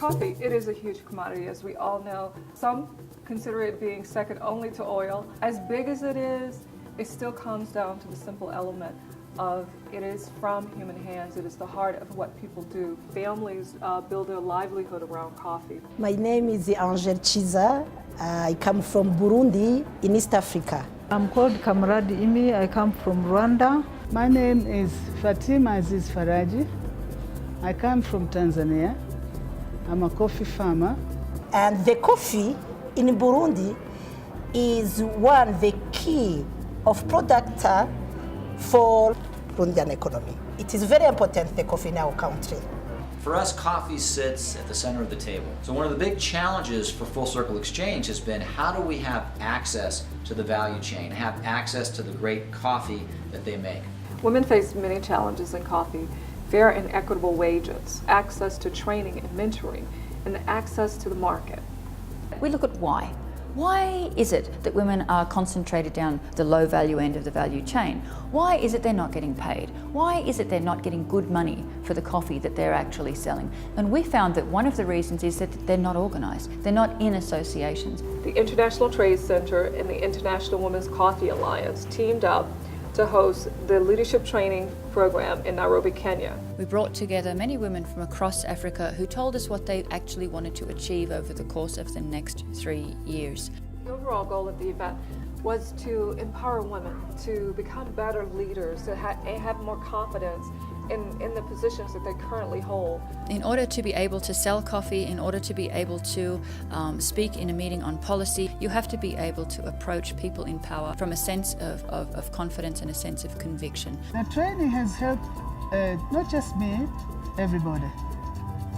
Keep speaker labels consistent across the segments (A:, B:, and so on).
A: Coffee, it is a huge commodity, as we all know. Some consider it being second only to oil. As big as it is, it still comes down to the simple element of it is from human hands. It is the heart of what people do. Families build their livelihood around coffee.
B: My name is Angel Chiza. I come from Burundi in East Africa.
C: I'm called Kamrad Imi. I come from Rwanda.
D: My name is Fatima Aziz Faraji. I come from Tanzania. I'm a coffee farmer.
B: And the coffee in Burundi is the key of product for Burundian economy. It is very important, the coffee in our country.
E: For us, coffee sits at the center of the table. So one of the big challenges for Full Circle Exchange has been how do we have access to the value chain, have access to the great coffee that they make.
A: Women face many challenges in coffee: fair and equitable wages, access to training and mentoring, and access to the market.
F: We look at why. Why is it that women are concentrated down the low value end of the value chain? Why is it they're not getting paid? Why is it they're not getting good money for the coffee that they're actually selling? And we found that one of the reasons is that they're not organised. They're not in associations.
A: The International Trade Center and the International Women's Coffee Alliance teamed up to host the leadership training program in Nairobi, Kenya.
F: We brought together many women from across Africa who told us what they actually wanted to achieve over the course of the next 3 years.
A: The overall goal of the event was to empower women to become better leaders, to have more confidence in the positions that they currently hold.
F: In order to be able to sell coffee, in order to be able to speak in a meeting on policy, you have to be able to approach people in power from a sense of confidence and a sense of conviction.
D: The training has helped not just me, everybody,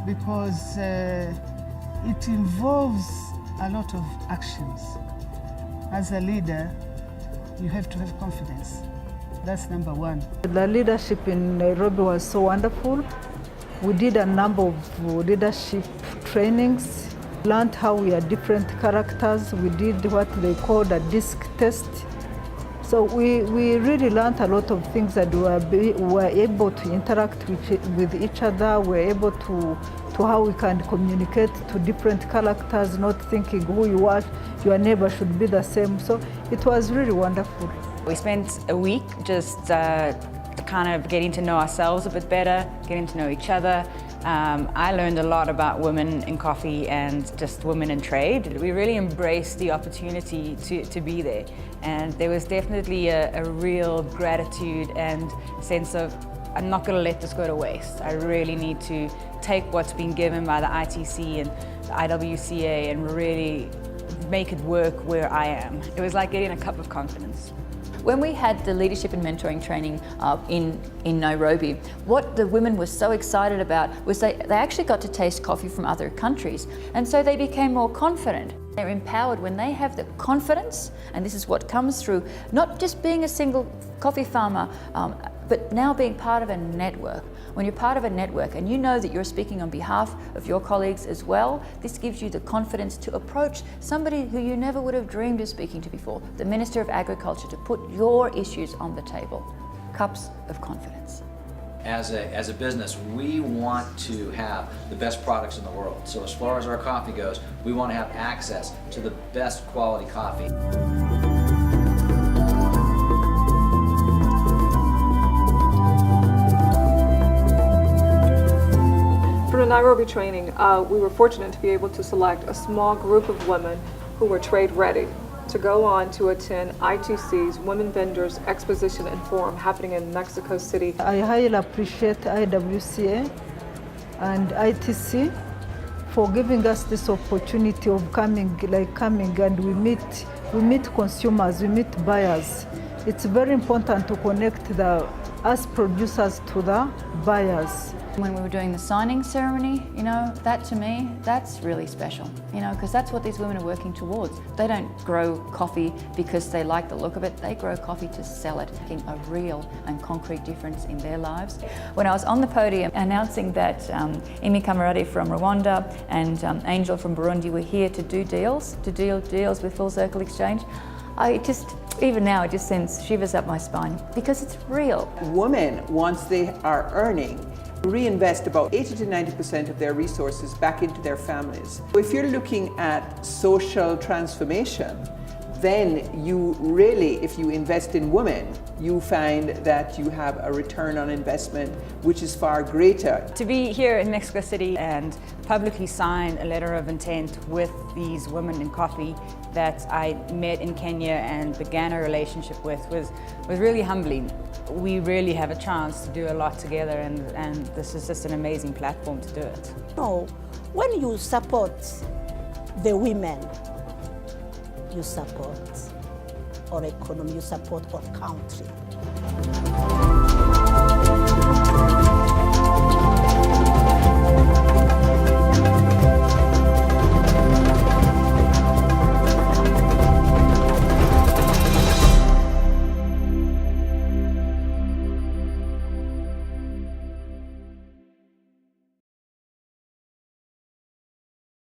D: because it involves a lot of actions. As a leader, you have to have confidence. That's number one.
C: The leadership in Nairobi was so wonderful. We did a number of leadership trainings, learned how we are different characters. We did what they called a disc test. So we really learned a lot of things that we were able to interact with each other. We're able to how we can communicate to different characters, not thinking who you are, your neighbor should be the same. So it was really wonderful.
G: We spent a week just kind of getting to know ourselves a bit better, getting to know each other. I learned a lot about women in coffee and just women in trade. We really embraced the opportunity to be there. And there was definitely a real gratitude and sense of, I'm not going to let this go to waste. I really need to take what's been given by the ITC and the IWCA and really make it work where I am. It was like getting a cup of confidence.
F: When we had the leadership and mentoring training in Nairobi, what the women were so excited about was they actually got to taste coffee from other countries, and so they became more confident. They're empowered when they have the confidence, and this is what comes through not just being a single coffee farmer, but now being part of a network. When you're part of a network and you know that you're speaking on behalf of your colleagues as well, this gives you the confidence to approach somebody who you never would have dreamed of speaking to before, the Minister of Agriculture, to put your issues on the table. Cups of confidence.
E: As a business, we want to have the best products in the world. So as far as our coffee goes, we want to have access to the best quality coffee.
A: For the Nairobi training, we were fortunate to be able to select a small group of women who were trade ready to go on to attend ITC's Women Vendors Exposition and Forum happening in Mexico City.
C: I highly appreciate IWCA and ITC for giving us this opportunity of coming and we meet consumers, we meet buyers. It's very important to connect us producers to the buyers.
F: When we were doing the signing ceremony, you know, that to me, that's really special, you know, because that's what these women are working towards. They don't grow coffee because they like the look of it, they grow coffee to sell it, making a real and concrete difference in their lives. When I was on the podium announcing that Imi Kamarade from Rwanda and Angel from Burundi were here to do deals with Full Circle Exchange, even now it just sends shivers up my spine because it's real.
H: Women, once they are earning, reinvest about 80 to 90% of their resources back into their families. If you're looking at social transformation, then you really, if you invest in women, you find that you have a return on investment which is far greater.
G: To be here in Mexico City and publicly sign a letter of intent with these women in coffee that I met in Kenya and began a relationship with was really humbling. We really have a chance to do a lot together, and this is just an amazing platform to do it.
B: No, when you support the women, you support our economy, you support our country.